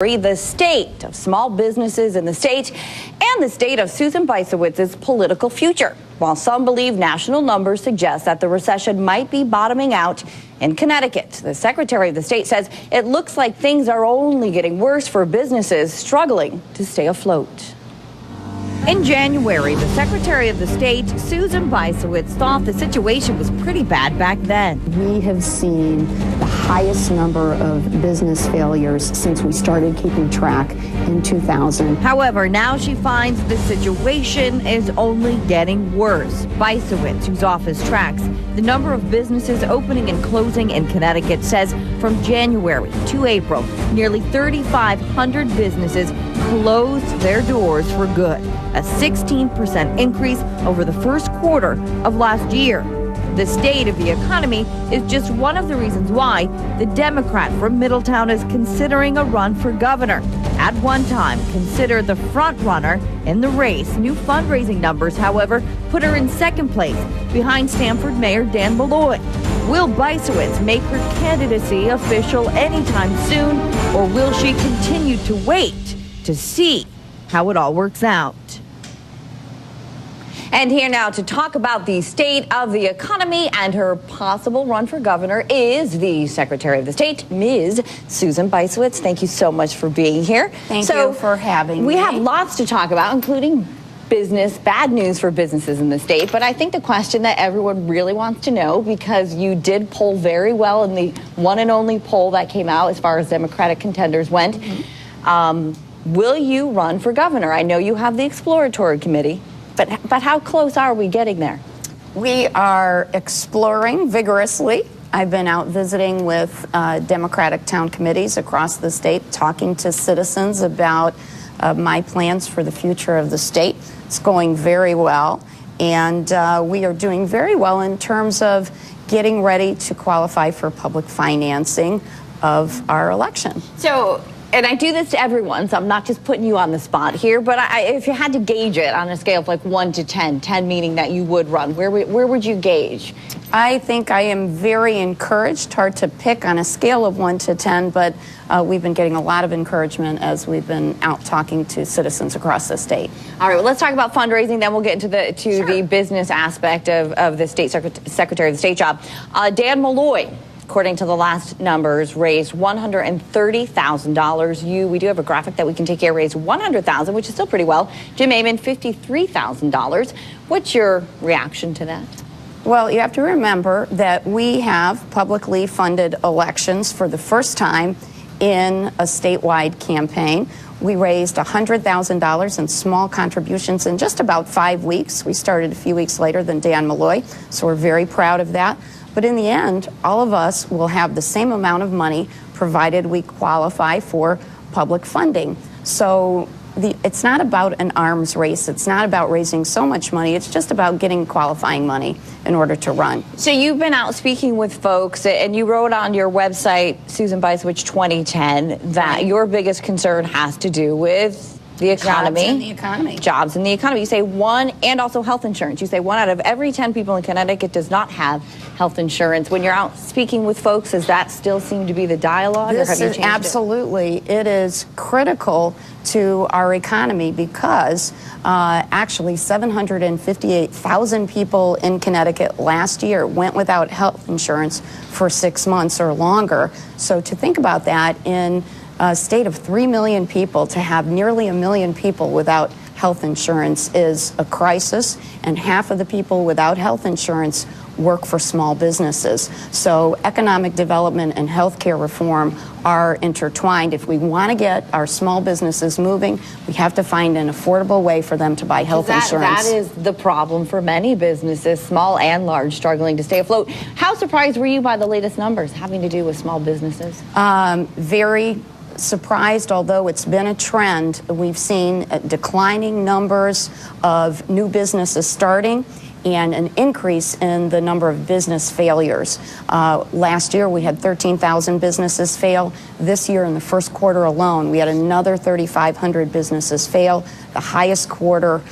The state of small businesses in the state and the state of Susan Bysowitz's political future. While some believe national numbers suggest that the recession might be bottoming out in Connecticut, the Secretary of the state says it looks like things are only getting worse for businesses struggling to stay afloat. In January, the Secretary of the State, Susan Bysowitz, thought the situation was pretty bad back then. We have seen the highest number of business failures since we started keeping track in 2000. However, now she finds the situation is only getting worse. Bysowitz, whose office tracks the number of businesses opening and closing in Connecticut, says from January to April, nearly 3,500 businesses closed their doors for good, a 16% increase over the first quarter of last year. The state of the economy is just one of the reasons why the Democrat from Middletown is considering a run for governor. At one time, considered the front runner in the race. New fundraising numbers, however, put her in second place behind Stamford Mayor Dan Malloy. Will Bysowitz make her candidacy official anytime soon, or will she continue to wait to see how it all works out? And here now to talk about the state of the economy and her possible run for governor is the Secretary of the State, Ms. Susan Bysowitz. Thank you so much for being here. Thank you for having me. We have lots to talk about, including bad news for businesses in the state. But I think the question that everyone really wants to know, because you did poll very well in the one and only poll that came out as far as Democratic contenders went, will you run for governor? I know you have the exploratory committee. But how close are we getting there? We are exploring vigorously. I've been out visiting with Democratic town committees across the state, talking to citizens about my plans for the future of the state. It's going very well, and we are doing very well in terms of getting ready to qualify for public financing of our election. And I do this to everyone, so I'm not just putting you on the spot here, but if you had to gauge it on a scale of like 1 to 10, 10 meaning that you would run, where would you gauge? I think I am very encouraged. Hard to pick on a scale of 1 to 10, but we've been getting a lot of encouragement as we've been out talking to citizens across the state. All right, well, let's talk about fundraising, then we'll get into the business aspect of the state Secretary of the State job. Dan Malloy, according to the last numbers, raised $130,000. We do have a graphic that we can take here, raised $100,000, which is still pretty well. Jim Amon, $53,000. What's your reaction to that? Well, you have to remember that we have publicly funded elections for the first time in a statewide campaign. We raised $100,000 in small contributions in just about 5 weeks. We started a few weeks later than Dan Malloy, so we're very proud of that. But in the end, all of us will have the same amount of money provided we qualify for public funding. So it's not about an arms race. It's not about raising so much money. It's just about getting qualifying money in order to run. So you've been out speaking with folks, and you wrote on your website, Susan Bysowitz 2010, that your biggest concern has to do with the economy. Jobs in the economy. Jobs in the economy. You say one, and also health insurance. You say 1 out of every 10 people in Connecticut does not have health insurance. When you're out speaking with folks, does that still seem to be the dialogue? This is absolutely. It is critical to our economy because actually 758,000 people in Connecticut last year went without health insurance for 6 months or longer. So to think about that, in a state of 3 million people, to have nearly 1 million people without health insurance is a crisis, and half of the people without health insurance work for small businesses. So economic development and healthcare reform are intertwined. If we want to get our small businesses moving, we have to find an affordable way for them to buy health insurance. That is the problem for many businesses, small and large, struggling to stay afloat. How surprised were you by the latest numbers having to do with small businesses? Very surprised, although it's been a trend. We've seen declining numbers of new businesses starting and an increase in the number of business failures. Last year, we had 13,000 businesses fail. This year, in the first quarter alone, we had another 3,500 businesses fail, the highest quarter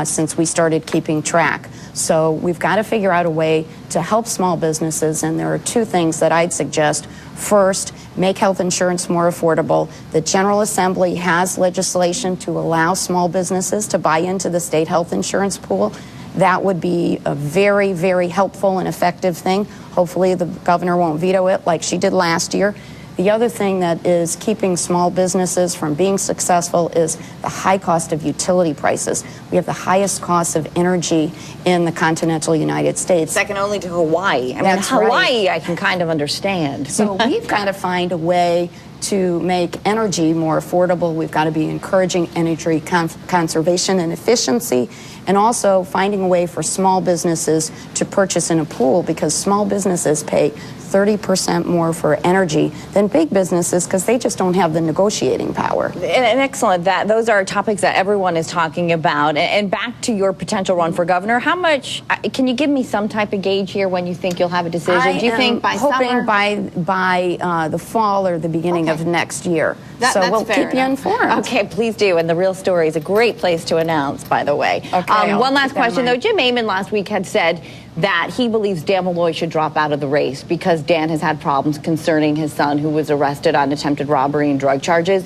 since we started keeping track. So we've got to figure out a way to help small businesses, and there are two things that I'd suggest. First, make health insurance more affordable. The General Assembly has legislation to allow small businesses to buy into the state health insurance pool. That would be a very, very helpful and effective thing. Hopefully the governor won't veto it like she did last year. The other thing that is keeping small businesses from being successful is the high cost of utility prices. We have the highest cost of energy in the continental United States. Second only to Hawaii. I mean, Hawaii I can kind of understand. So we've got to find a way to make energy more affordable. We've got to be encouraging energy conservation and efficiency, and also finding a way for small businesses to purchase in a pool, because small businesses pay 30% more for energy than big businesses because they just don't have the negotiating power. And excellent. Those are topics that everyone is talking about. And back to your potential run for governor, how much, can you give me some type of gauge here when you think you'll have a decision? Do you think by summer? by the fall or the beginning of next year. So we'll keep you informed. Okay, please do. And the Real Story is a great place to announce, by the way. Okay, one last question, though. Jim Amon last week had said that he believes Dan Malloy should drop out of the race because Dan has had problems concerning his son, who was arrested on attempted robbery and drug charges.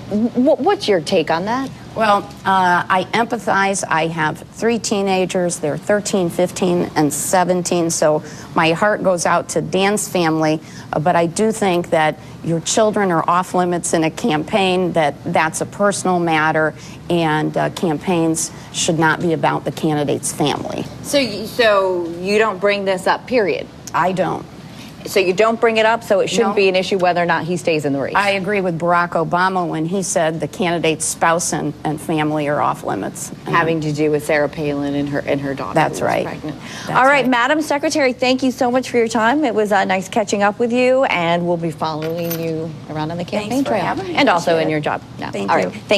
What's your take on that? Well, I empathize. I have 3 teenagers. They're 13, 15, and 17, so my heart goes out to Dan's family. But I do think that your children are off limits in a campaign, that's a personal matter, and campaigns should not be about the candidate's family. So you don't bring this up, period? I don't. So you don't bring it up, so it shouldn't be an issue whether or not he stays in the race? I agree with Barack Obama when he said the candidate's spouse and family are off limits. Having to do with Sarah Palin and her daughter. That's right. All right, Madam Secretary, thank you so much for your time. It was nice catching up with you, and we'll be following you around on the campaign trail. Thanks for having me. And also in your job now. Thank All you. right, thank you.